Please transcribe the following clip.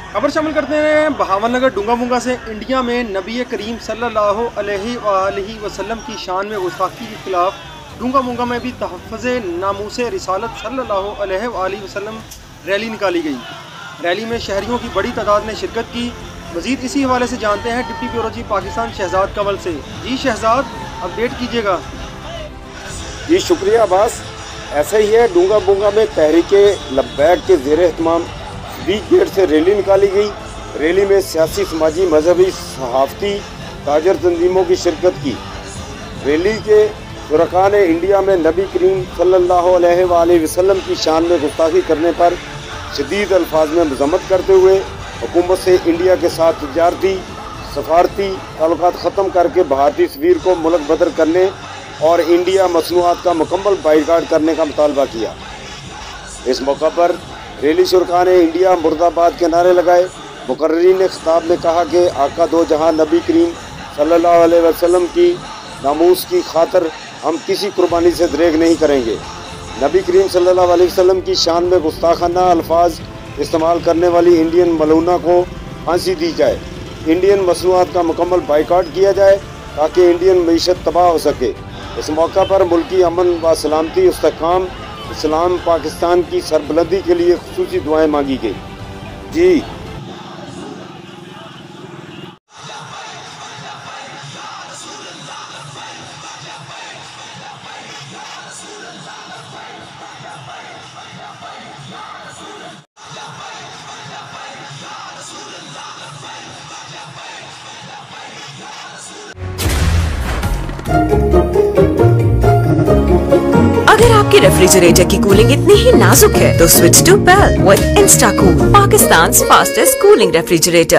खबर शामिल करते हैं बहावलनगर डूंगा से। इंडिया में नबी करीम सल्लल्लाहु अलैहि वसल्लम की शान में गुस्ताखी के खिलाफ डूंगा में भी तहफ़्फ़ुज़ नामूस रिसालत सल्लल्लाहु अलैहि वसल्लम रैली निकाली गई। रैली में शहरियों की बड़ी तादाद ने शिरकत की। मज़ीद इसी हवाले से जानते हैं deputy bureau chief Pakistan Shahzad Kanwal से। जी शहजाद, अपडेट कीजिएगा। जी शुक्रिया अब्बास। ऐसा ही है, डूंगा में तहरीके लब्बैक के ज़ेर एहतमाम स्पीक गेट से रैली निकाली गई। रैली में सियासी, समाजी, मजहबी, सहाफ़ती, ताजर तंजीमों की शिरकत की। रैली के शुरका ने इंडिया में नबी करीम सल्लल्लाहु अलैहि वसल्लम की शान में गुस्ताखी करने पर शदीद अल्फाज में मज़म्मत करते हुए हुकूमत से इंडिया के साथ तिजारती सफारती ताल्लुकात ख़त्म करके भारतीय सफ़ीर को मुल्क बदर करने और इंडिया मसनूआत का मुकम्मल बाइकाट करने का मुतालबा किया। इस मौका पर रैली शुरका ने इंडिया मुर्दाबाद के नारे लगाए। मुकर्रीन ने खिताब में कहा कि आका दो जहां नबी करीम सल्लल्लाहु अलैहि वसल्लम की नामूस की खातर हम किसी कुर्बानी से दरेग नहीं करेंगे। नबी करीम सल्लल्लाहु अलैहि वसल्लम की शान में गुस्ताखाना अल्फाज इस्तेमाल करने वाली इंडियन मलूना को फांसी दी जाए। इंडियन मसनूआत का मुकम्मल बाइकाट किया जाए ताकि इंडियन मईशत तबाह हो सके। इस मौका पर मुल्की अमन व सलामती, इस्तेहकाम, इस्लाम, पाकिस्तान की सरबलंदी के लिए खुसूसी दुआएं मांगी गई। जी अगर आपके रेफ्रिजरेटर की कूलिंग इतनी ही नाजुक है तो switch to pale with Instacool, Pakistan fastest cooling refrigerator.